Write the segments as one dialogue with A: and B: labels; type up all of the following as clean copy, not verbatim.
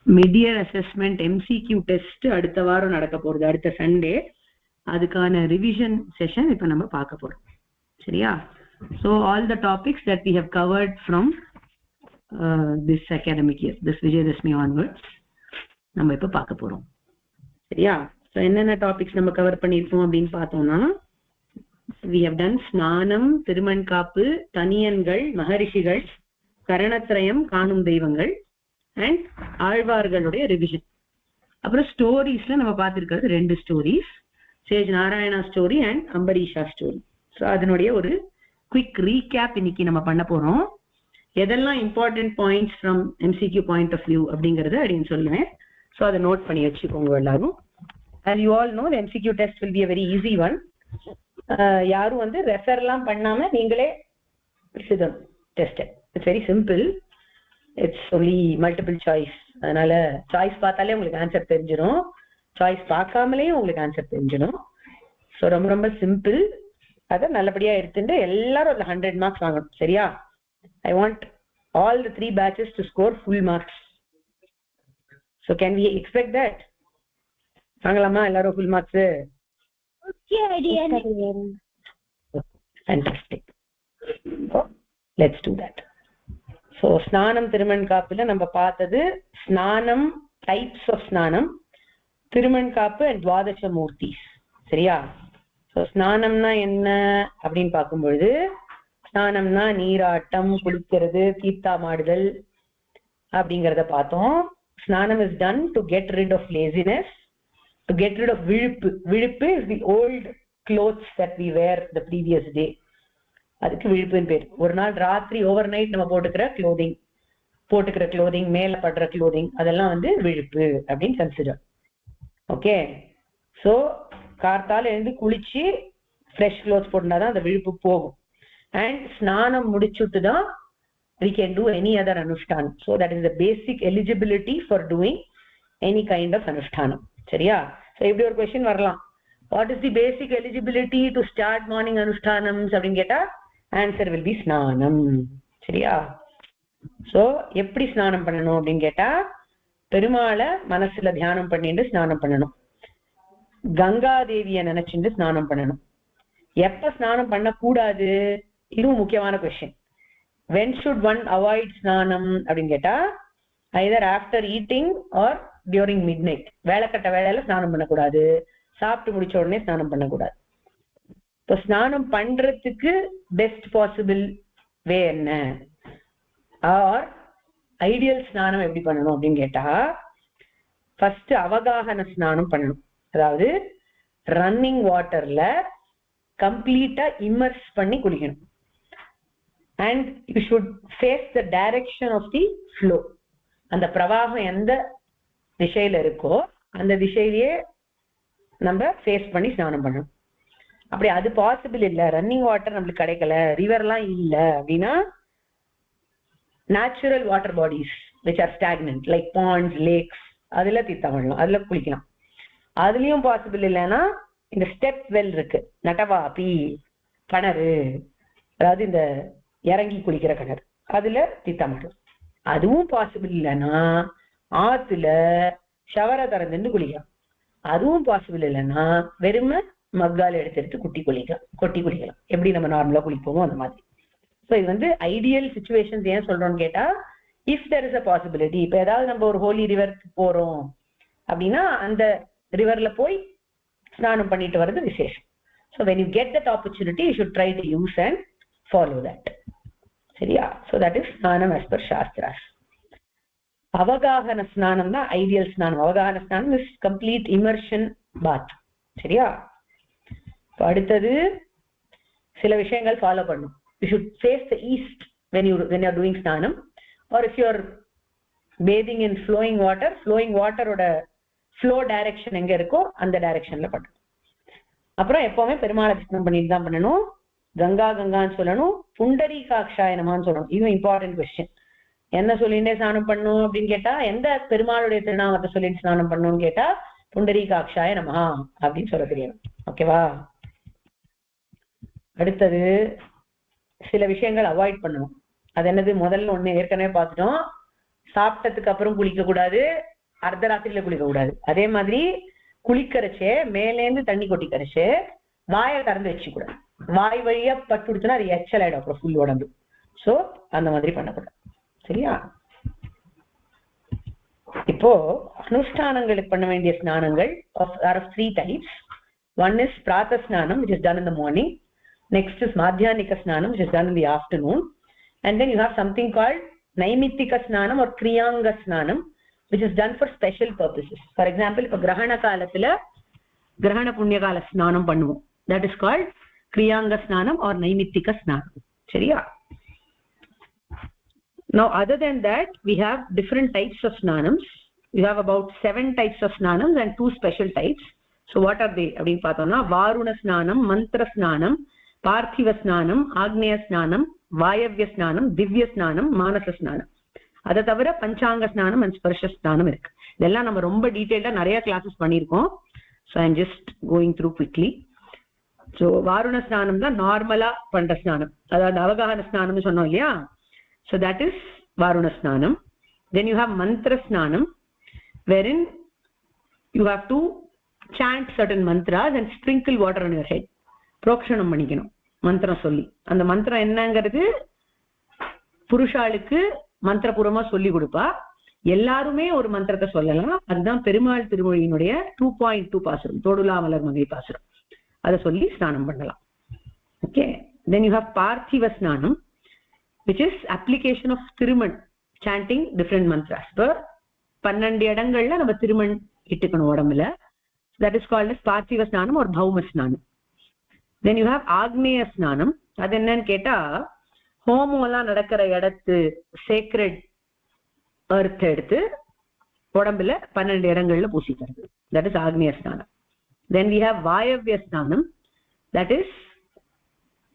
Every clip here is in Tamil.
A: மிடியர் அசஸ்மெண்ட் எம்சிக்யூ டெஸ்ட் அடுத்த வாரம் நடக்க போறது, அடுத்த சண்டே. அதுக்கான ரிவிஷன் செஷன் இப்ப நம்ம பார்க்க போறோம். சரியா? So all the topics that we have covered from this academic year, this Vijayadashmi onwards, நம்ம இப்ப பார்க்க போறோம். சரியா? So என்னென்ன டாபிக்ஸ் நம்ம கவர் பண்ணிருக்கோம் அப்படின்னு பார்த்தோம்னா, we have done ஸ்நானம், திருமண்காப்பு, தனியன்கள், மகரிஷிகள், கரணத்ரயம், காணும் தெய்வங்கள் அண்ட் ஆழ்வார்களுடைய ரிவிஷன். அப்புறம் ஸ்டோரிஸ்ல நம்ம பார்த்திருக்கிறது 2 stories, sage Narayana story and Ambarisha story. So அதனுடைய ஒரு குவிக் ரீகேப் இன்னைக்கு நம்ம பண்ண போறோம். எதெல்லாம் important points from MCQ point of view அப்படிங்கறது அப்படின்னு சொல்லுவேன். ஸோ அதை நோட் பண்ணி வச்சுக்கோங்க எல்லாரும். as you all know, the MCQ test will be a very easy one. யாரும் வந்து ரெஃபர்லாம் பண்ணாம நீங்களே எழுதணும் test. It's very simple. It's only multiple choice. அதனால சாய்ஸ் பார்த்தாலே உங்களுக்கு ஆன்சர் தெரிஞ்சிடும், சாய்ஸ் பார்க்காமலேயும் உங்களுக்கு ஆன்சர் தெரிஞ்சிடும். ஸோ ரொம்ப ரொம்ப சிம்பிள். அதை நல்லபடியா எடுத்துட்டு எல்லாரும் அதில் 100 மார்க்ஸ் வாங்கணும். சரியா? I want all the 3 batches to score full marks. So can we expect that? வாங்கலாமா எல்லாரும் full marks?
B: Okay, idea.
A: Fantastic. So let's do that. So ஸ்நானம் திருமண்காப்புல நம்ம பார்த்தது ஸ்நானம், டைப்ஸ் ஆஃப் ஸ்நானம், திருமண்காப்பு அண்ட் துவாதச மூர்த்திஸ். சரியா? ஸோ ஸ்நானம்னா என்ன அப்படின்னு பார்க்கும்பொழுது, ஸ்நானம்னா நீராட்டம், குளிக்கிறது, தீர்த்தாமாடுதல் அப்படிங்கிறத பார்த்தோம். ஸ்நானம் is done to get rid of laziness, to get rid of விழுப்பு. விழுப்பு is the old clothes that we wear the previous day. அதுக்கு விழுப்புன்னு பேர். ஒரு நாள் ராத்திரி ஓவர் நைட் நம்ம போட்டுக்கிற க்ளோதிங், மேல படுற க்ளோதிங், அதெல்லாம் வந்து விழுப்பு அப்படின்னு கன்சிடர். ஓகே. ஸோ கார்த்தால எழுந்து குளிச்சு ஃப்ரெஷ் க்ளோத்ஸ் போட்டுனாதான் அந்த விழுப்பு போகும். அண்ட் ஸ்நானம் முடிச்சுட்டு தான் we can do any other அனுஷ்டானம். So that is the basic eligibility for doing any kind of அனுஷ்டானம். சரியா? ஸோ இப்படி ஒரு கொஸ்டின் வரலாம், what is the basic eligibility to start morning அனுஷ்டானம்ஸ் அப்படின்னு கேட்டா ஆன்சர் will be ஸ்நானம். சரியா? ஸோ எப்படி ஸ்நானம் பண்ணணும் அப்படின்னு கேட்டா, பெருமாளை மனசுல தியானம் பண்ணிட்டு ஸ்நானம் பண்ணணும், கங்கா தேவிய நினைச்சுட்டு ஸ்நானம் பண்ணணும். எப்ப ஸ்நானம் பண்ணக்கூடாது, இதுவும் முக்கியமான question. when should one avoid ஸ்நானம் அப்படின்னு கேட்டா, either after eating or during midnight. வேலைக்கட்ட வேலையில ஸ்நானம் பண்ணக்கூடாது, சாப்பிட்டு முடிச்ச உடனே ஸ்நானம் பண்ணக்கூடாது. இப்போ ஸ்நானம் பண்றதுக்கு பெஸ்ட் பாசிபிள் வே என்ன, ஆர் ஐடியல் ஸ்நானம் எப்படி பண்ணணும் அப்படின்னு கேட்டா, ஃபர்ஸ்ட் அவகாகன ஸ்நானம் பண்ணணும். அதாவது ரன்னிங் வாட்டர்ல கம்ப்ளீட்டா இம்மர்ஸ் பண்ணி குளிக்கணும். And you should face the direction of the flow. அந்த பிரவாகம் எந்த திசையில இருக்கோ அந்த திசையிலேயே நம்ம ஃபேஸ் பண்ணி ஸ்நானம் பண்ணணும். அப்படி அது பாசிபிள் இல்லை, ரன்னிங் வாட்டர் நம்மளுக்கு கிடைக்கல, ரிவர்லாம் இல்லை அப்படின்னா, natural water bodies which are stagnant like ponds, lakes, அதுல தீர்த்தம் பண்ணலாம், அதுல குளிக்கலாம். அதுலயும் பாசிபிள் இல்லைன்னா இந்த ஸ்டெப் வெல் இருக்கு, நட்டவாப்பி கிணறு, அதாவது இந்த இறங்கி குளிக்கிற கிணறு, அதுல தீர்த்தம் பண்ணலாம். அதுவும் பாசிபிள் இல்லைன்னா ஆத்துல ஷவரை திறந்துட்டு குளிக்கலாம். அதுவும் பாசிபிள் இல்லைன்னா வெறுமை மக்கால் எடுத்து கொட்டி குளிக்கலாம். எப்படி நம்ம நார்மலா குளிப்போமோ அந்த மாதிரி. ஸோ இது வந்து ஐடியல் சிச்சுவேஷன்ஸ். ஏன் சொல்றோம்னு கேட்டா, if there is a possibility, இப்போ ஏதாவது நம்ம ஒரு ஹோலி ரிவருக்கு போறோம் அப்படின்னா அந்த ரிவர்ல போய் ஸ்நானம் பண்ணிட்டு வர்றது விசேஷம். So when you get that opportunity you should try to use and follow that. சரியா? ஸோ தட் இஸ் ஸ்நானம் as per சாஸ்திராஸ். அவகாகன ஸ்நானம் தான் ஐடியல் ஸ்நானம். அவகாகன ஸ்நானம் இஸ் கம்ப்ளீட் இமர்ஷன் பாத். சரியா? அடுத்தது சில விஷயங்கள் ஃபாலோ பண்ணும். You should face the east when you are doing ஸ்நானம், or if you are bathing in flowing water ஓட ஃப்ளோ டைரக்ஷன் எங்க இருக்கோ அந்த டைரக்ஷன்ல பண்ணணும். அப்புறம் எப்பவுமே பெருமாளை ஸ்நானம் பண்ணிட்டு தான் பண்ணணும். கங்கான்னு சொல்லணும், புண்டரீகாட்சாய நமஹான்னு சொல்லணும். இது இம்பார்ட்டன்ட் கொஸ்டின். என்ன சொல்லிட்டே ஸ்நானம் பண்ணணும் அப்படின்னு கேட்டா, எந்த பெருமாளுடைய திருநாமத்தை சொல்லிட்டு ஸ்நானம் பண்ணணும்னு கேட்டா புண்டரீகாட்சாய நமஹா அப்படின்னு சொல்ல தெரியணும். ஓகேவா? அடுத்தது சில விஷயங்கள் அவாய்ட் பண்ணணும். அது என்னது? முதல்ல ஒண்ணு ஏற்கனவே பார்த்துட்டோம், சாப்பிட்டதுக்கு அப்புறம் குளிக்க கூடாது, அர்த்தராத்திரியில குளிக்க கூடாது. அதே மாதிரி குளிக்கரைச்சே மேலேந்து தண்ணி கொட்டி கரைச்சு வாயை திறந்து வச்சு கூடாது. வாய் வழியா பட்டு கொடுத்தோன்னா அது எச்சல் ஆயிடும் அப்புறம் ஃபுல் உடம்பு. சோ அந்த மாதிரி பண்ணக்கூடாது. சரியா? இப்போ அனுஷ்டானங்களுக்கு பண்ண வேண்டிய ஸ்நானங்கள் are of 3 types. One is prata snanam, which is done in the morning. Next is madhyanika snanam, which is done in the afternoon. And then you have something called naimittika snanam or kriyanga snanam, which is done for special purposes. For example, if grahana kalathila grahana punya kala snanam pannuvom, that is called kriyanga snanam or naimittika snanam. Seriya? Now other than that, we have different types of snanams. We have about 7 types of snanams and 2 special types. So what are they? Abhi paathona varuna snanam, mantra snanam, parthiva snanam, agneya snanam, vayavya snanam, divya snanam, manasa snanam. Adha thavara panchanga snanam and sparsha snanam irukku. Idella nama romba detailed ah nariya classes pannirukom. So I am just going through quickly. So varuna snanam da normala pandra snanam. Adha avagahana snanam nu sonnom illaya. So that is varuna snanam. Then you have mantra snanam, wherein you have to chant certain mantras and sprinkle water on your head. Prokshanam panikanum mantra solli. And the mantra ennaங்கிறது புருஷாளுக்கு மந்திரபூர்வமா சொல்லி கொடுப்பா. எல்லாருமே ஒரு மந்திரத்தை சொல்லலாம். அதுதான் பெருமாள் திருமொழியினுடைய 2.2 பாசுரம், தோடுலா மலர் மங்கை பாசுரம். அதை சொல்லி ஸ்நானம் பண்ணலாம். Okay. Then you have parthiva snanam, which is application of thiruman, chanting different mantras. So 12 இடங்கள்ல நம்ம திருமண் இட்டுக்கணும் உடம்புல. That is called as parthiva snanam or bhauma snanam. Then you have agneya snanam. அது என்னன்னு கேட்டா ஹோமம் எல்லாம் நடக்கிற இடத்து sacred earth எடுத்து உடம்புல 12 இடங்கள்ல பூசிக்கிறது. That is agneya snanam. Then we have vayavya snanam. That is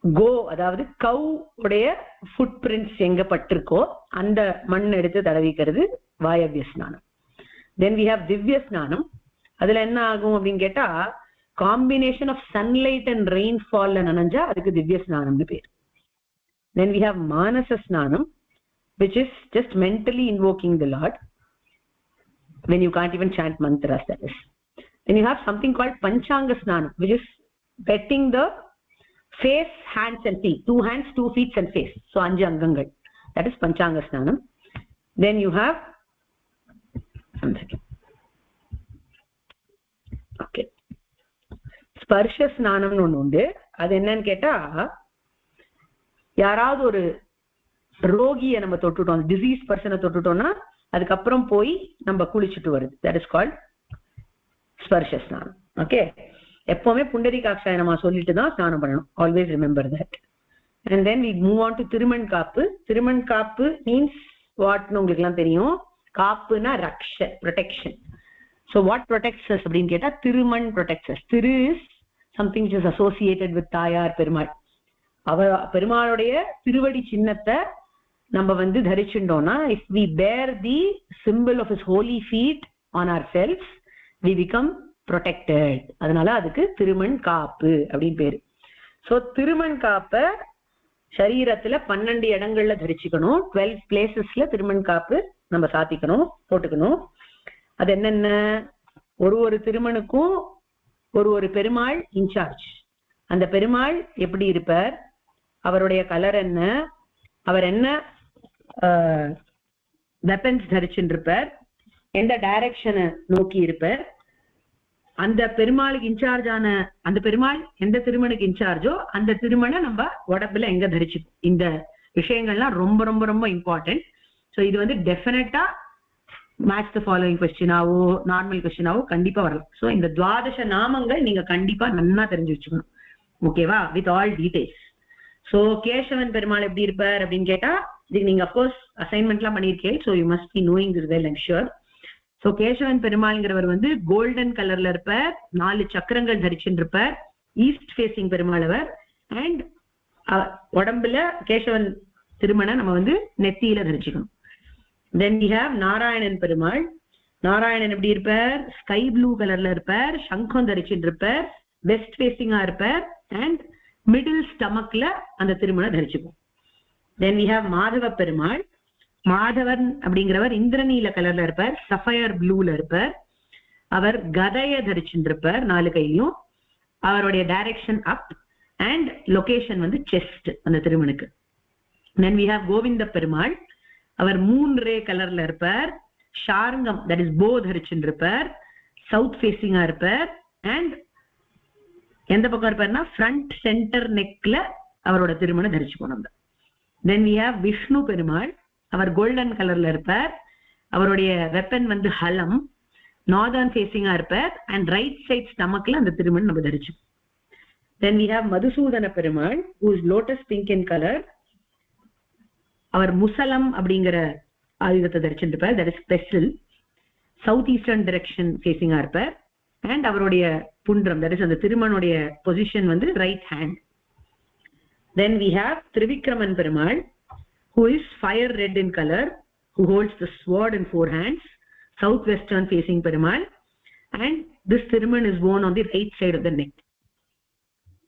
A: கோ, அதாவது கவ் உடைய ஃபுட் பிரிண்ட்ஸ் எங்க பட்டிருக்கோ அந்த மண் எடுத்து தடவிக்கிறது வாயவ்ய ஸ்நானம். தென் வி ஹேவ் திவ்ய ஸ்நானம். அதுல என்ன ஆகும் அப்படின்னு கேட்டா காம்பினேஷன் ஆஃப் சன்லைட் அண்ட் ரெயின்ஃபால்ல நனைஞ்சா அதுக்கு திவ்ய ஸ்நானம்னு பேர். தென் வி ஹேவ் மானச ஸ்நானம், which is just mentally invoking the Lord when you can't even chant mantras, that is. Then you have something called panchanga snanam, which is wetting the face, hands and feet. 2 hands, 2 feet and face. So 5 angangal. That is panchanga snanam. Then you have okay, sparsha snanam nu undu. Adu enna nu ketta யாராவது ஒரு ரோகியை நம்ம தொட்டுட்டோம், டிசீஸ் பர்சனை தொட்டுட்டோம்னா அதுக்கப்புறம் போய் நம்ம குளிச்சுட்டு வருது. That is called sparsha snanam. Okay. எப்பவுமே புண்டரீகாட்சாய நம்ம சொல்லிட்டு தான் ஸ்நானம் பண்ணணும். Always remember that. And then we move on to thiruman kaappu. Thiruman kaappu means வாட்னு உங்களுக்கு எல்லாம் தெரியும். காப்புனா ரக்ஷ, protection. So what protects us அப்படின்னு கேட்டா thiruman protects us. Thiru is something which is associated with Thayar Perumal. பெருமாளுடைய திருவடி சின்னத்தை நம்ம வந்து தரிச்சுட்டோம்னா, if we bear the symbol of his holy feet on our self, we become protected. அதனால அதுக்கு திருமண் காப்பு அப்படின்னு பேரு. சோ திருமண் காப்ப சரீரத்துல 12 இடங்கள்ல தரிச்சுக்கணும். 12 பிளேசஸ்ல திருமண் காப்பு நம்ம சாத்திக்கணும், போட்டுக்கணும். அது என்னென்ன? ஒரு திருமணுக்கும் ஒரு பெருமாள் இன்சார்ஜ். அந்த பெருமாள் எப்படி இருப்பார், அவருடைய கலர் என்ன, அவர் என்ன வெப்பன்ஸ் தரிச்சுட்டு இருப்பார், எந்த டைரக்ஷனை நோக்கி இருப்பார், அந்த பெருமாளுக்கு இன்சார்ஜ் ஆன அந்த பெருமாள் எந்த திருமணுக்கு இன்சார்ஜோ அந்த திருமணை நம்ம உடம்புல எங்க தரிச்சுக்கும். இந்த விஷயங்கள்லாம் ரொம்ப ரொம்ப ரொம்ப இம்பார்ட்டன்ட். ஸோ இது வந்து டெஃபினட்டா மேட்ச் த ஃபாலோயிங் கொஸ்டினாவோ நார்மல் கொஸ்டினாவோ கண்டிப்பா வரலாம். ஸோ இந்த துவாதச நாமங்கள் நீங்க கண்டிப்பா நல்லா தெரிஞ்சு வச்சுக்கணும். ஓகேவா? With all details. So Kesavan Perumal எப்படி இருப்பார் அப்படின்னு கேட்டா இதுக்கு நீங்க அப்கோர்ஸ் அசைன்மெண்ட்லாம் பண்ணியிருக்கேன். So you must be knowing this well, I'm sure. So Kesavan பெருமாள்ங்கிறவர் வந்து கோல்டன் கலர்ல இருப்பார், 4 சக்கரங்கள் தரிச்சுட்டு இருப்பார், ஈஸ்ட் ஃபேசிங் பெருமாள் அவர். அண்ட் உடம்புல கேசவன் திருமணை நம்ம வந்து நெத்தியில தரிச்சுக்கணும். Then we have Narayanan Perumal. Narayanan எப்படி இருப்பார்? ஸ்கை ப்ளூ கலர்ல இருப்பார், சங்கம் தரிச்சுட்டு இருப்பார், வெஸ்ட் ஃபேசிங்கா இருப்பார் அண்ட் மிடில் ஸ்டமக்ல அந்த திருமணை தரிச்சுக்கும். Then we have Madhava Perumal. Madhavan அப்படிங்கிறவர் இந்திரநீல கலர்ல இருப்பார், சஃபயர் ப்ளூல இருப்பார். அவர் கதைய தரிச்சுருப்பார் 4 கையிலும். அவருடைய டைரக்ஷன் அப் அண்ட் லொகேஷன் வந்து செஸ்ட் அந்த திருமணுக்கு. then we have Govind Perumal. அவர் 3 ரே கலர்ல இருப்பார், ஷார்ங்கம் தட் இஸ் போ தரிச்சுருப்பார், சவுத் ஃபேசிங்கா இருப்பார். அண்ட் எந்த பக்கம் இருப்பார்னா ஃப்ரண்ட் சென்டர் நெக்ல அவரோட திருமணம் தரிச்சுக்கணும் நம்ம. then we have Vishnu Perumal. அவர் கோல்டன் கலர்ல இருப்பார். அவருடைய வெப்பன் வந்து ஹலம், நார்தர்ன் ஃபேசிங்கா இருப்பார் அண்ட் ரைட் சைட் ஸ்டமக்ல அந்த திருமணம் நம்ம தரிச்சுக்கணும். then we have Madhusudana Perumal who is lotus pink in color. அவர் முசலம் அப்படிங்கிற ஆயுதத்தை தரிச்சுருப்பார், that is pestle, south eastern direction ஃபேசிங்கா இருப்பார். அண்ட் அவருடைய புன்றம் தட் இஸ் அந்த திருமணுடைய பொசிஷன் வந்து right hand. then we have Trivikraman Perumal who is fire red in color, who holds the sword in 4 hands, southwestern facing perumal, and this thiruman is worn on the right side of the neck.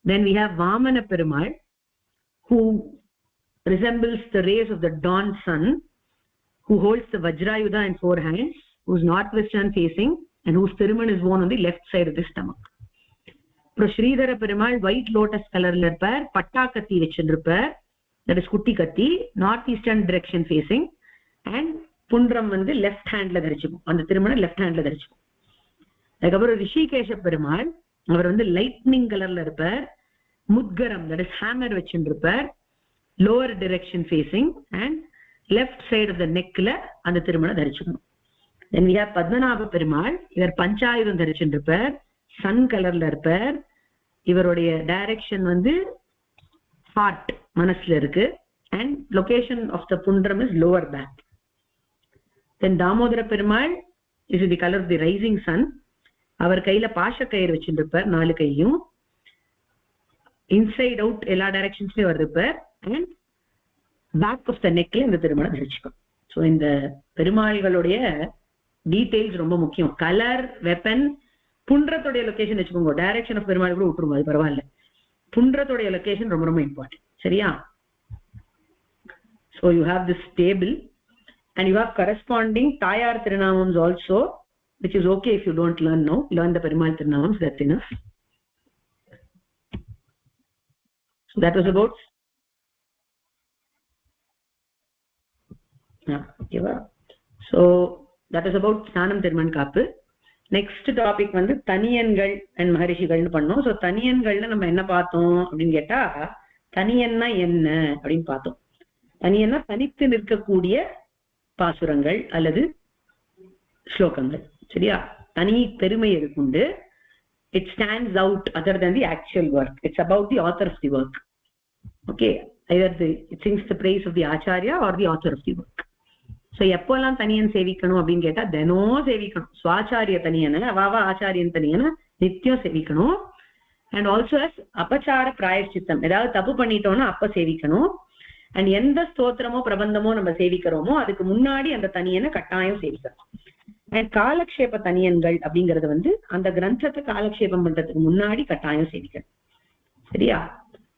A: then we have Vamana perumal who resembles the rays of the dawn sun, who holds the vajrayudha in 4 hands, who is northwestern facing and whose thiruman is worn on the left side of the stomach. pro Sridhara perumal white lotus color la irpar, patta katti vechirupar, that is kutti katti, north eastern direction facing, and pundram வந்து left hand ல தரிச்சுக்கும். அந்த திருமணம் left hand ல தரிச்சுக்கும். அதுக்கப்புறம் ரிஷிகேஷ பெருமாள், அவர் வந்து லைட்னிங் கலர்ல இருப்பார், முத்கரம் that is hammer வச்சுருப்பார், lower direction facing and left side of the neckல அந்த திருமணம் தரிச்சுக்கணும். then we have Padmanabha Perumal. இவர் பஞ்சாயுதம் தரிச்சுருப்பார், சன் கலர்ல இருப்பார். இவருடைய டைரக்ஷன் வந்து ஹார்ட் மனசுல இருக்கு and location of the pundram is lower back. then Damodara Perumal is the color of the rising sun. அவர் கையில பாஷக்கயிறு வச்சிருப்பார் 4 கையும், இன்சைட் அவுட் எல்லா டைரக்ஷன்ஸ்லயும் அவர் இருப்பார் and back of the neckல இந்த திருமணம் தரிச்சுக்கும். ஸோ இந்த பெருமாள்களுடைய டீடைல்ஸ் ரொம்ப முக்கியம். கலர், வெப்பன், புன்றத்துடைய லொகேஷன் வச்சுக்கோங்க. டைரக்ஷன் ஆஃப் பெருமாள் கூட விட்டுருவோம், அது பரவாயில்ல. புன்றத்துடைய லொகேஷன் ரொம்ப ரொம்ப இம்பார்ட்டன்ட். சரியா? so you have this table and you have corresponding tayar tirunamams also, which is okay if you don't learn now. Learn the Perumal tirunamams, that's enough. So that was about okay va. so that is about Snanam Thiruman Kaappu. next topic வந்து தனியன்கள் and மகரிஷிகள்னு பண்ணோம். so தனியன்கள்ல நம்ம என்ன பார்த்தோம் அப்படின்னு கேட்டா, தனியன்னா என்ன அப்படின்னு பார்த்தோம். தனியன்னா தனித்து நிற்கக்கூடிய பாசுரங்கள் அல்லது ஸ்லோகங்கள். சரியா? தனி பெருமை இருக்குண்டு. it stands out other than the actual work. it's about the author of the work. okay, either it sings the praise of the acharya or the author of the work. so எப்போல்லாம் தனியன் சேவிக்கணும் அப்படின்னு கேட்டா, தினம் சேவிக்கணும். சுவாச்சாரிய தனியன, அவாவா ஆச்சாரியன் தனியன நித்தியம் சேவிக்கணும். and also as அபச்சார பிராயஷ்சித்தம், ஏதாவது தப்பு பண்ணிட்டோம்னா அப்ப சேவிக்கணும். அண்ட் எந்த ஸ்தோத்திரமோ பிரபந்தமோ நம்ம சேவிக்கிறோமோ அதுக்கு முன்னாடி அந்த தனியனை கட்டாயம் சேவிக்கணும். அண்ட் காலக்ஷேப தனியன்கள் அப்படிங்கறது வந்து அந்த கிரந்தத்தை காலக்ஷேபம் பண்றதுக்கு முன்னாடி கட்டாயம் சேவிக்கணும். சரியா?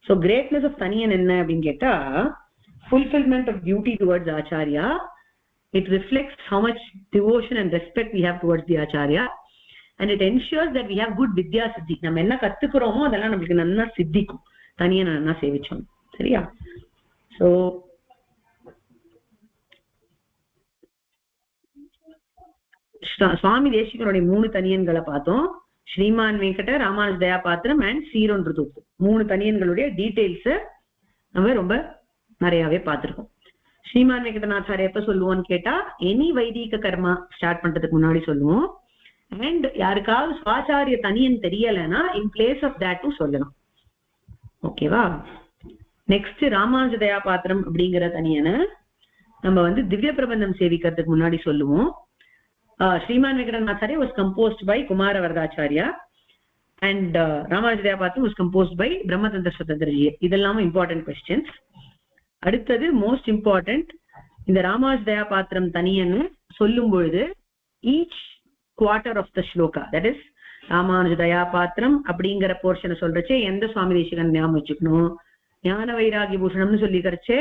A: சோ கிரேட்னஸ் ஆஃப் தனியன் என்ன அப்படின்னு கேட்டா, fulfillment of duty towards acharya. it reflects how much devotion and respect we have towards the acharya, and it ensures that we have good vidya siddhi. நம்ம என்ன கத்துக்கிறோமோ அதெல்லாம் நமக்கு நல்லா சித்திக்கும் தனியனை நல்லா சேவிச்சோம். சரியா? so சுவாமி தேசிகனுடைய 3 தனியன்களை பார்த்தோம். ஸ்ரீமான் வெங்கட, ராமானுஜ தயா பாத்திரம் அண்ட் சீரோன் ருதுப்பு. 3 தனியன்களுடைய டீடைல்ஸ் நம்ம ரொம்ப நிறையவே பார்த்திருக்கோம். ஸ்ரீமான் வெங்கடநாச்சாரிய எப்ப சொல்லுவோம்னு கேட்டா, எனி வைதிக கர்மா ஸ்டார்ட் பண்றதுக்கு முன்னாடி சொல்லுவோம். அண்ட் யாருக்காவது சுவாச்சாரிய தனியன் தெரியலைன்னா இன் பிளேஸ் ஆஃப் தட் சொல்லலாம். ஓகேவா? நெக்ஸ்ட் ராமானுஜ தயா பாத்திரம் அப்படிங்கிற தனியனை நம்ம வந்து திவ்ய பிரபந்தம் சேவிக்கிறதுக்கு முன்னாடி சொல்லுவோம். ஸ்ரீமான் வெங்கடநாச்சாரிய was composed by Kumara Varadacharya and Ramanuja Daya Patram was composed by Brahmatantra Swatantraji. இதெல்லாம் இம்பார்ட்டன்ட் क्वेश्चंस. அடுத்தது மோஸ்ட் இம்பார்ட்டன்ட், இந்த ராமானுஜ தயா பாத்திரம் தனியன்னு சொல்லும் பொழுது each quarter of the shloka, that is Ramanuja தயா பாத்திரம் அப்படிங்கிற போர்ஷனை சொல்றச்சே எந்த சுவாமி தேசிகன் ஞாபகம் வச்சுக்கணும், ஞான வைராகி பூஷணம்னு சொல்லிக்கிறச்சே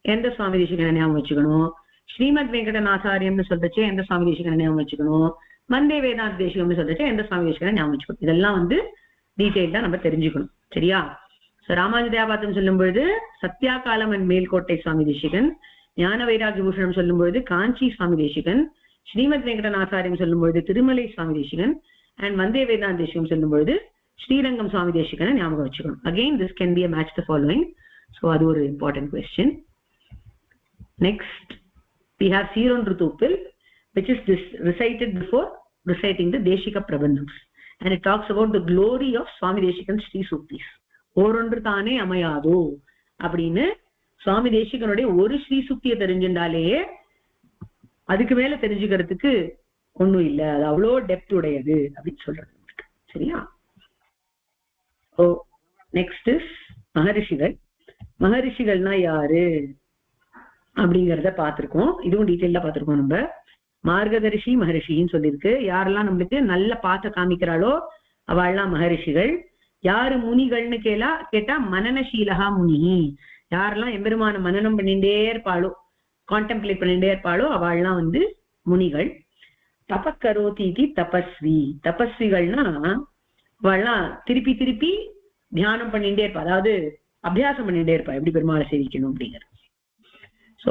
A: எந்த சுவாமி தேசிகன் ஞாபகம் வச்சுக்கணும், ஸ்ரீமத் வெங்கடநாசாரியம்னு சொல்றச்சே எந்த சுவாமி தேசிகனை ஞாபகம் வச்சுக்கணும், வந்தே வேதாந்த தேசிகம்னு சொல்றச்சே எந்த சுவாமி தேசிகனை ஞாபகம் வச்சுக்கணும். இதெல்லாம் வந்து டீட்டெயில்டா நம்ம தெரிஞ்சுக்கணும். சரியா? சோ ராமானுஜதயாபாத்திரம் சொல்லும் பொழுது சத்யா காலம் அண்ட் மேல்கோட்டை சுவாமி தேசிகன், ஞான வைராகிய பூஷணம் சொல்லும் பொழுது காஞ்சி சுவாமி தேசிகன், ஸ்ரீமத் வெங்கடநாசாரியம் சொல்லும் பொழுது திருமலை சுவாமி தேசிகன், அண்ட் வந்தே வேதாந்த தேசிகம் சொல்லும் பொழுது ஸ்ரீரங்கம் சுவாமி தேசிகனை ஞாபகம் வச்சுக்கணும். Again this can be a match the following. So அது ஒரு important question. Next we have Sironruthupil, which is this recited before reciting the Deshika Prabandhams, and it talks about the glory of Swami Deshikan's Sri Suktis. ஓரொன்று தானே அமையாதோ அப்படின்னு சுவாமி தேசிகனுடைய ஒரு ஸ்ரீ சுக்தியை தெரிஞ்சிருந்தாலே அதுக்கு மேல தெரிஞ்சுக்கிறதுக்கு ஒண்ணும் இல்லை, அது அவ்வளோ டெப்த் உடையது அப்படின்னு சொல்றது. சரியா? ஓ நெக்ஸ்ட் இஸ் மகரிஷிகள். மகரிஷிகள்னா யாரு அப்படிங்கிறத பார்த்திருக்கோம். இதுவும் டீட்டெயிலா பார்த்திருக்கோம். நம்ம மார்கதரிஷி மகரிஷின்னு சொல்லியிருக்கு. யாரெல்லாம் நம்மளுக்கு நல்ல பாத்த காமிக்கிறாளோ அவள்லாம் மகரிஷிகள். யாரு முனிகள்னு கேட்டா மனநசீலகா முனி. யாரெல்லாம் எம்பெருமான மனனம் பண்ணிட்டே இருப்பாளோ, கான்டெம்ப்ளேட் பண்ணிட்டே இருப்பாளோ அவள்லாம் வந்து முனிகள். தபக்கரோதி தபஸ்வி. தபஸ்விகள்னா அவள்லாம் திருப்பி திருப்பி தியானம் பண்ணிட்டே இருப்பா, அதாவது அபியாசம் பண்ணிட்டே இருப்பா எப்படி பெருமாளை சேவிக்கணும் அப்படிங்கிறது. சோ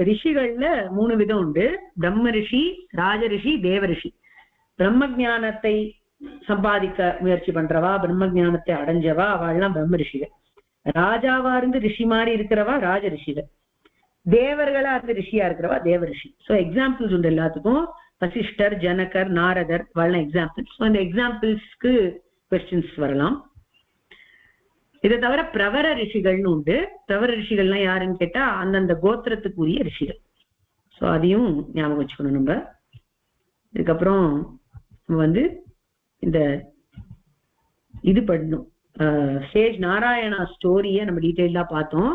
A: ரிஷிகள்ல 3 விதம் உண்டு. பிரம்ம ரிஷி, ராஜ ரிஷி, தேவ ரிஷி. பிரம்ம ஜானத்தை சம்பாதிக்க முயற்சி பண்றவா, பிரம்ம ஜானத்தை அடைஞ்சவா அவள்லாம் பிரம்ம ரிஷிகள். ராஜாவா இருந்து ரிஷி மாதிரி இருக்கிறவா ராஜ ரிஷிகள். தேவர்களா இருந்து ரிஷியா இருக்கிறவா தேவ ரிஷி. சோ எக்ஸாம்பிள்ஸ் உண்டு எல்லாத்துக்கும். வசிஷ்டர், ஜனகர், நாரதர் அவள்லாம் எக்ஸாம்பிள்ஸ். ஸோ அந்த எக்ஸாம்பிள்ஸ்க்கு கொஸ்டின்ஸ் வரலாம். இதை தவிர பிரவர ரிஷிகள்னு உண்டு. பிரவர ரிஷிகள்லாம் யாருன்னு கேட்டா அந்தந்த கோத்திரத்துக்குரிய ரிஷிகள். சோ அதையும் ஞாபகம் வச்சுக்கணும் நம்ம. இதுக்கப்புறம் நம்ம வந்து இந்த இது பண்ணணும், சேஜ் நாராயணா ஸ்டோரிய நம்ம டீட்டெயிலா பார்த்தோம்.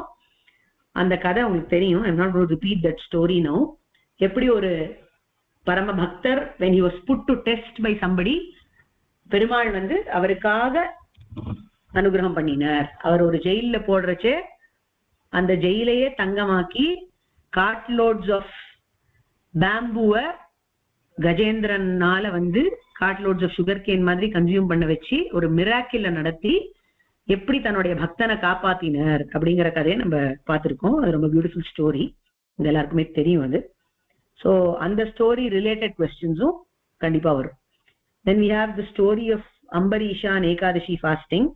A: அந்த கதை உங்களுக்கு தெரியும். I'm not going to repeat that story now. எப்படி ஒரு பரம பக்தர் when he was put to test by somebody, Perumal வந்து அவருக்காக அனுகிரகம் பண்ணினார். அவர் ஒரு ஜெயில போடுறச்சே அந்த ஜெயிலையே தங்கமாக்கி கார்ட்லோட்ஸ் ஆஃப் பேம்புவை கஜேந்திரனால வந்து கார்ட்லோட்ஸ் ஆஃப் சுகர் கேன் மாதிரி கன்சியூம் பண்ண வச்சு ஒரு மிராக்கிள நடத்தி எப்படி தன்னுடைய பக்தனை காப்பாத்தினார் அப்படிங்கிற கதையை நம்ம பார்த்திருக்கோம். அது ரொம்ப பியூட்டிஃபுல் ஸ்டோரி, இது எல்லாருக்குமே தெரியும் அது. ஸோ அந்த ஸ்டோரி ரிலேட்டட் கொஸ்டின்ஸும் கண்டிப்பா வரும். Then we have the story of Ambarisha and Ekadashi fasting.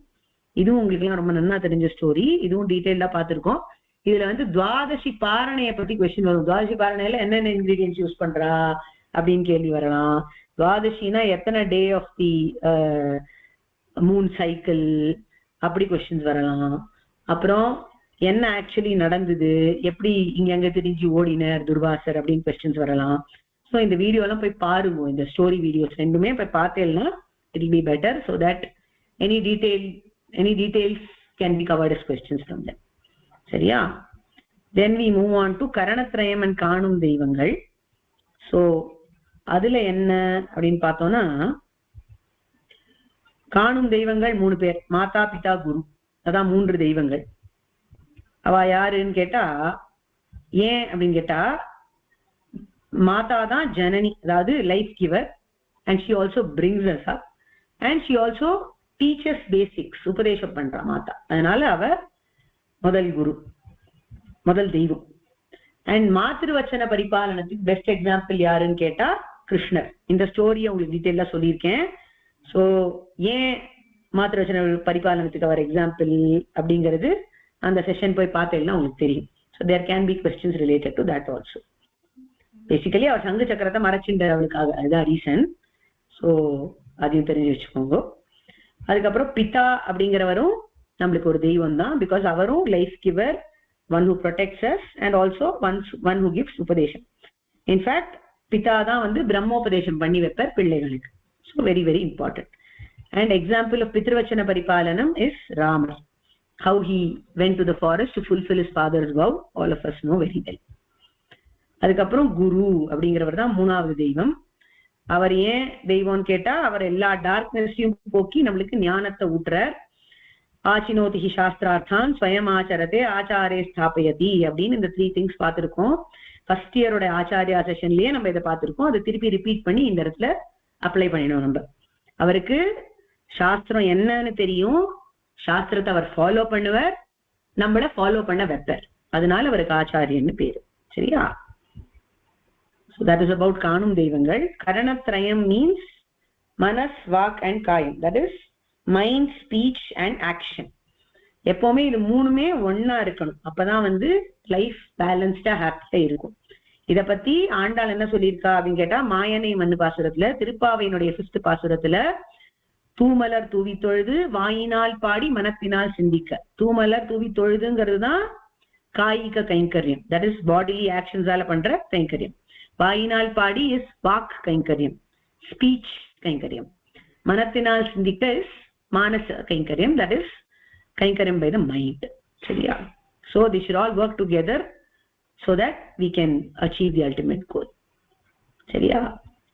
A: இதுவும் உங்களுக்கு எல்லாம் ரொம்ப நல்லா தெரிஞ்ச ஸ்டோரி. இதுவும் டீட்டெயிலா பார்த்திருக்கோம். இதுல வந்து துவாதசி பாரணையை பத்தி கொஸ்டின் வரும். துவாதசி பாரணையில என்னென்ன இன்கிரீடியன்ஸ் யூஸ் பண்றா அப்படின்னு கேள்வி வரலாம். துவாதசினா எத்தனை day of the moon cycle அப்படி கொஸ்டின்ஸ் வரலாம். அப்புறம் என்ன ஆக்சுவலி நடந்தது, எப்படி இங்க அங்க திரிஞ்சு ஓடினர் துர்வாசர் அப்படின்னு கொஸ்டின்ஸ் வரலாம். ஸோ இந்த வீடியோ எல்லாம் போய் பாருங்க. இந்த ஸ்டோரி வீடியோஸ் ரெண்டுமே போய் பார்த்தேன்னா it will be better. So that any details can be covered as questions from them. சரியா? then we move on to கரணத்ரயம் and காணும் தெய்வங்கள். ஸோ அதுல என்ன அப்படின்னு பார்த்தோம்னா காணும் தெய்வங்கள் 3 பேர், மாதா பிதா குரு. அதான் 3 தெய்வங்கள். அவ யாருன்னு கேட்டா ஏன் அப்படின்னு கேட்டா மாதா தான் ஜனனி, அதாவது life giver, and she also brings us up and she also teaches basics, உபதேசம் பண்றா மாதா. அதனால அவ முதல் குரு, முதல் தெய்வம். அண்ட் மாத்திருவச்சன பரிபாலனத்துக்கு பெஸ்ட் எக்ஸாம்பிள் யாருன்னு கேட்டா கிருஷ்ணர். இந்த ஸ்டோரியை உங்களுக்கு டீட்டெயிலா சொல்லியிருக்கேன். ஸோ ஏன் மாத்திருவச்சன பரிபாலனத்துக்கு அவர் எக்ஸாம்பிள் அப்படிங்கிறது அந்த செஷன் போய் பார்த்தேன்னா உங்களுக்கு தெரியும். So there can be questions related to that also. Basically அவர் சங்கு சக்கரத்தை மறைச்சின்ற அவளுக்காக, அதுதான் ரீசன். ஸோ அதையும் தெரிஞ்சு வச்சுக்கோங்க. அதுக்கப்புறம் பிதா அப்படிங்கிறவரும் நம்மளுக்கு ஒரு தெய்வம் தான். பிகாஸ் அவரும் life giver, one who protects us and also one who gives உபதேசம். இன்ஃபேக்ட் பிதா தான் வந்து பிரம்மோபதேசம் பண்ணி வைப்பார் பிள்ளைகளுக்கு. So very very important. And example of பித்ருவச்சன பரிபாலனம் is Ramar. how he went to the forest to fulfill his father's vow, all of us know very well. அதுக்கப்புறம் குரு அப்படிங்கிறவர் தான் 3வது தெய்வம். அவர் ஏன் தெய்வம்னு கேட்டா அவர் எல்லா டார்க்னஸையும் போக்கி நம்மளுக்கு ஞானத்தை ஊட்டுறார். ஆச்சினோதி சாஸ்திரார்த்தான் ஸ்வயம் ஆச்சரதே ஆச்சாரே ஸ்தாபயதி அப்படின்னு இந்த 3 திங்ஸ் பார்த்திருக்கோம். ஃபர்ஸ்ட் இயரோட ஆச்சாரியா செஷன்லயே நம்ம இதை பார்த்திருக்கோம். அதை திருப்பி ரிப்பீட் பண்ணி இந்த இடத்துல அப்ளை பண்ணிடணும். நம்ம அவருக்கு சாஸ்திரம் என்னன்னு தெரியும், சாஸ்திரத்தை அவர் ஃபாலோ பண்ணுவார், நம்மள ஃபாலோ பண்ண வைப்பார். அதனால அவருக்கு ஆச்சாரியன்னு பேரு. சரியா? So that is about காணும் தெய்வங்கள். கரணத்ரயம் means மனஸ், வாக் அண்ட் காயம். that is mind, speech and action. எப்பவுமே இது மூணுமே ஒன்னா இருக்கணும். அப்பதான் லைஃப் பேலன்ஸ்டா ஹாப்பியா இருக்கும். இத பத்தி ஆண்டாள் என்ன சொல்லியிருக்கா அப்படின்னு கேட்டா, மாயனை மண்ணு பாசுரத்துல, திருப்பாவையினுடைய 5th பாசுரத்துல, தூமலர் தூவி தொழுது வாயினால் பாடி மனத்தினால் சிந்திக்க. தூமலர் தூவி தொழுதுங்கிறது தான் காயிக கைங்கரியம். தட் இஸ் பாடிலி ஆக்ஷன்ஸால பண்ற கைங்கரியம். வாயினால் பாடி இஸ் வாக் கைங்கரியம், ஸ்பீச் கைங்கரியம். மனத்தினால் சிந்திக்க இஸ் மானச கைங்கரியம், தட் இஸ் கைங்கரியம் பை த மைண்ட். சரியா? so they should all work together so that we can achieve the ultimate goal. சரியா?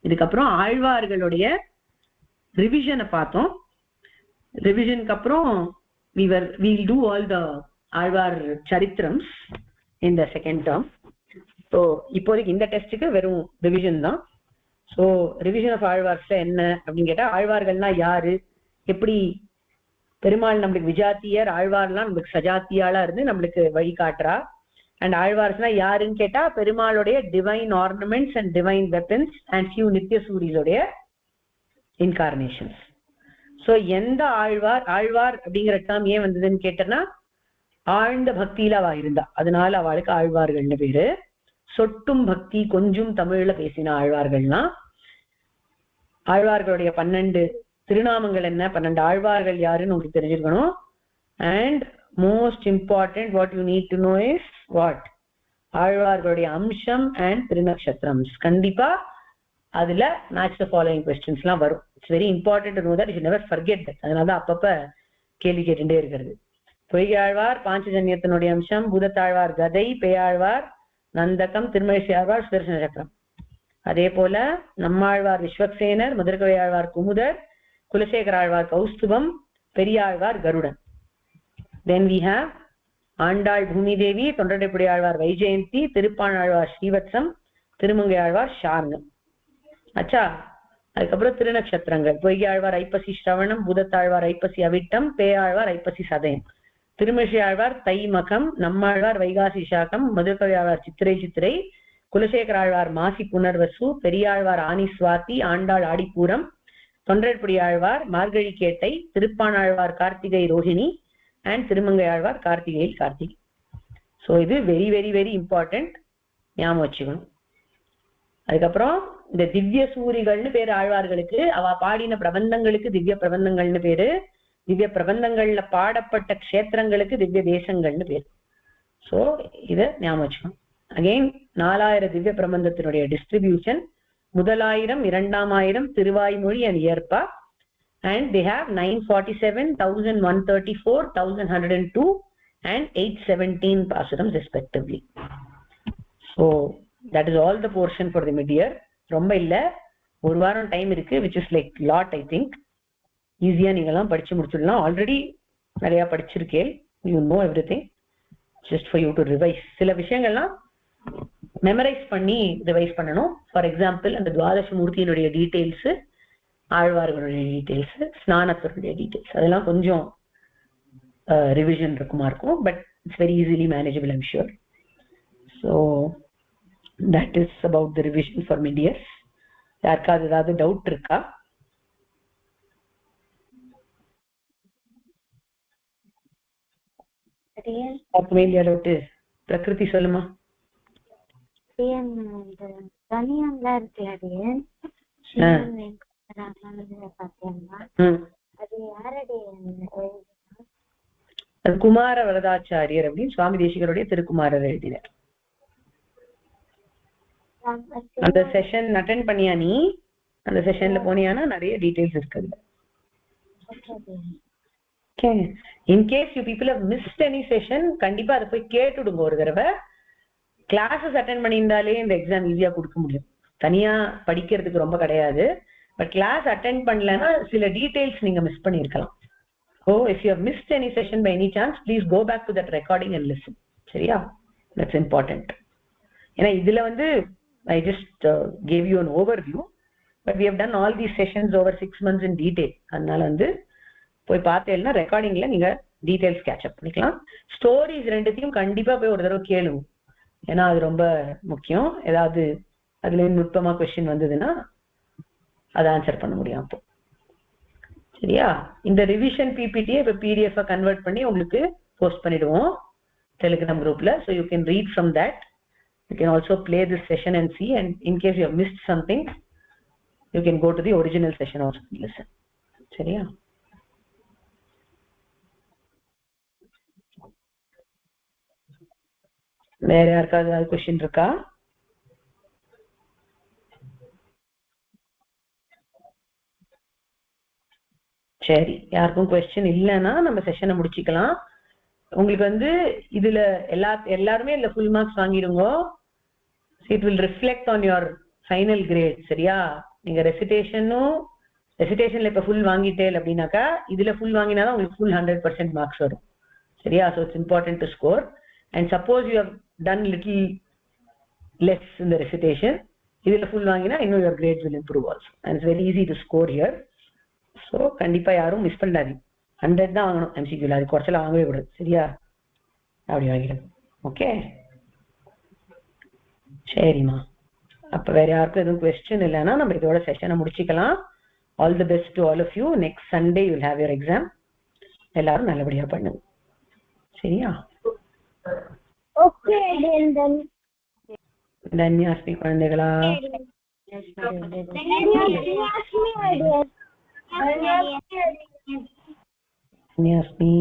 A: இதுக்கப்புறம் ஆழ்வார்களுடைய ரிவிஷனை பார்த்தோம். ரிவிஷனுக்கு அப்புறம் we'll do all the Alvar சரித்திரம்ஸ் in the second term. So இப்போதைக்கு இந்த டெஸ்ட்டுக்கு வெறும் ரிவிஷன் தான். ஸோ ரிவிஷன் ஆஃப் ஆழ்வார்ஸ்ல என்ன அப்படின்னு கேட்டா, ஆழ்வார்கள்னா யாரு, எப்படி பெருமாள் நம்மளுக்கு விஜாத்தியர், ஆழ்வார்லாம் நம்மளுக்கு சஜாத்தியாளா இருந்து நம்மளுக்கு வழிகாட்டுறா. அண்ட் ஆழ்வார்ஸ்னா யாருன்னு கேட்டா, பெருமாளுடைய divine ornaments and divine weapons and few நித்திய சூரிகளுடைய இன்கார்னேஷன்ஸ். ஸோ எந்த ஆழ்வார் அப்படிங்கிற டேர்ம் ஏன் வந்ததுன்னு கேட்டனா, ஆழ்ந்த பக்தியில அவ இருந்தா, அதனால அவளுக்கு ஆழ்வார்கள்னு பேரு. சொட்டும் பக்தி கொஞ்சம் தமிழ்ல பேசின ஆழ்வார்கள்னா, ஆழ்வார்களுடைய 12 திருநாமங்கள் என்ன, 12 ஆழ்வார்கள் யாருன்னு உங்களுக்கு தெரிஞ்சிருக்கணும். And most important what you need to know is what, ஆழ்வார்களுடைய அம்சம் அண்ட் திருநக்ஷத்திரம்ஸ். கண்டிப்பா அதுல மேட்ச் த ஃபாலோயிங் கொஸ்டின்ஸ் எல்லாம் வரும். It's very important to know that, you should never forget that. அதனாலதான் அப்பப்ப கேள்வி கேட்டுட்டே இருக்கிறது. பொய்யாழ்வார் பாஞ்சஜன்யத்தினுடைய அம்சம், பூதத்தாழ்வார் கதை, பேயாழ்வார் நந்தகம், திருமழிசை ஆழ்வார் சுதர்சன சக்கரம். அதே போல நம்மாழ்வார் விஸ்வக்சேனர், மதுரகவி ஆழ்வார் குமுதர், குலசேகர ஆழ்வார் கௌஸ்துபம், பெரியாழ்வார் கருடன். தென் வி ஹேவ் ஆண்டாள் பூமி தேவி, தொண்டடைப்புடி ஆழ்வார் வைஜெயந்தி, திருப்பான் ஆழ்வார் ஸ்ரீவத்சம், திருமங்கை ஆழ்வார் ஷார்ங்கம். அச்சா, அதுக்கப்புறம் திருநக்ஷத்திரங்கள், பொய்கை ஆழ்வார் ஐப்பசி ஸ்ரவணம், பூதத்தாழ்வார் ஐப்பசி அவிட்டம், பேயாழ்வார் ஐப்பசி சதயம், திருமிஷை ஆழ்வார் தை மகம், நம்மாழ்வார் வைகாசி சாகம், மதுரகவி ஆழ்வார் சித்திரை, குலசேகர ஆழ்வார் மாசி புனர்வசு, பெரியாழ்வார் ஆனி சுவாதி, ஆண்டாள் ஆடிப்பூரம், தொண்டர்புடி ஆழ்வார் மார்கழி கேட்டை, திருப்பான் ஆழ்வார் கார்த்திகை ரோஹிணி அண்ட் திருமங்கை ஆழ்வார் கார்த்திகையில் கார்த்திகை. ஸோ இது வெரி வெரி வெரி இம்பார்ட்டன்ட், ஞாபகம் வச்சுக்கணும். அதுக்கப்புறம் இந்த திவ்ய சூரிகள்னு பேரு ஆழ்வார்களுக்கு. அவ பாடின பிரபந்தங்களுக்கு திவ்ய பிரபந்தங்கள்னு பேரு. திவ்ய பிரபந்தங்கள்ல பாடப்பட்ட க்ஷேத்திரங்களுக்கு திவ்ய தேசங்கள்னு பேரு. ஸோ இதை ஞாபகம் வச்சுக்கணும். அகெயின் 4000 திவ்ய பிரபந்தத்தினுடைய டிஸ்ட்ரிபியூஷன், 1000, 2000 திருவாய்மொழி அண்ட் ஏற்பா, and they have 947, 1134, 1102 and 817 pasurams respectively. So that is all the portion for the mid-year. ரொம்ப இல்ல, ஒரு வாரம் டைம் இருக்கு, which is like lot. I think ஈஸியா நீங்கெல்லாம் படிச்சு முடிச்சிடலாம். ஆல்ரெடி நிறைய படிச்சிருக்கேன், you know everything, just for you to revise. சில விஷயங்கள்லாம் மெமரைஸ் பண்ணி ரிவைஸ் பண்ணணும். ஃபார் எக்ஸாம்பிள், அந்த துவாதச மூர்த்தியினுடைய டீட்டெயில்ஸ், ஆழ்வார்களுடைய டீட்டெயில்ஸ், ஸ்நானத்தினுடைய டீட்டெயில்ஸ், அதெல்லாம் கொஞ்சம் ரிவிஷன் இருக்கும். But it's very easily manageable, I'm sure. So that is about the revision for mid-years. யாருக்காவது ஏதாவது டவுட் இருக்கா? டவுட் பிரகிருதி சொல்லுமா. அது குமார வரதாச்சாரியர் அப்படின்னு சுவாமி தேசிகருடைய திருக்குமாரர் எழுதினார். அந்த செஷன் அட்டெண்ட் பண்ணியா நீ? அந்த செஷன்ல போனியானா நிறைய டீடைல்ஸ் இருக்குது. In case you people have missed any session, கண்டிப்பா அதை போய் கேட்டுடுங்க ஒரு தடவை. கிளாஸஸ் அட்டெண்ட் பண்ணியிருந்தாலே இந்த எக்ஸாம் ஈஸியா கொடுக்க முடியும். தனியா படிக்கிறதுக்கு ரொம்ப கிடையாது. பட் கிளாஸ் அட்டெண்ட் பண்ணலன்னா சில டீடைல்ஸ் நீங்க மிஸ் பண்ணிருக்கலாம். So if you have missed any session by any chance, please go back to that recording and listen. சரியா? That's important. ஏன்னா இதுல வந்து I just gave you an overview, but we have done all these sessions over 6 months in detail. அதனால வந்து போய் பார்த்தேன்னா ரெக்கார்டிங்ல நீங்க டீடைல்ஸ் கேட்ச் அப் பண்ணிக்கலாம். ஸ்டோரிஸ் ரெண்டுத்தையும் கண்டிப்பா போய் ஒரு தடவை கேளுங்க, ஏன்னா அது ரொம்ப முக்கியம். ஏதாவது அதுல நுட்பமா கொஸ்டின் வந்ததுன்னா அதை ஆன்சர் பண்ண முடியும். அப்போ சரியா? இந்த ரிவிஷன் பிபிடியை இப்போ பிடிஎஃப் கன்வெர்ட் பண்ணி உங்களுக்கு போஸ்ட் பண்ணிடுவோம் டெலிகிராம் குரூப்ல. So you can read from that. You can also play this session and see, and in case you have missed something, you can go to the original session also and listen. சரியா? வேற யாருக்காவது ஏதாவது கொஸ்டின் இருக்கா? சரி, யாருக்கும் கொஸ்டின் இல்லைன்னா நம்ம செஷனை முடிச்சுக்கலாம். உங்களுக்கு வந்து இதுல எல்லாருமே இதுல ஃபுல் மார்க்ஸ் வாங்கிடுங்க. It will reflect on your final grade. சரியா? நீங்க ரெசிடேஷன்ல இப்ப ஃபுல் வாங்கிட்டேன் அப்படின்னாக்கா இதுல ஃபுல் வாங்கினாதான் உங்களுக்கு ஃபுல் 100% மார்க்ஸ் வரும். சரியா? So it's important to score. And suppose you have done little less in the recitation, இதுல ஃபுல் வாங்கினா இன்னும் your grades will improve also, and it's very easy to score here. So கண்டிப்பா யாரும் மிஸ் பண்ணாதீங்க. 100 தான் வாங்கணும் எம்சிக்யூல, அது குறைச்சல வாங்கவே கூடாது. சரியா? அப்படி வாங்கிடும். ஓகே, சரிம்மா. அப்ப வேற யாருக்கும் எதுவும் கொஸ்டின் இல்லைன்னா நம்ம இதோட செஷனை முடிச்சுக்கலாம். All the best to all of you. Next Sunday you will have your exam. எல்லாரும் நல்லபடியா பண்ணுங்க. சரியா?
B: Okay then.
A: தன்யாஸ்மி குழந்தைகளா? தன்யாஸ்மி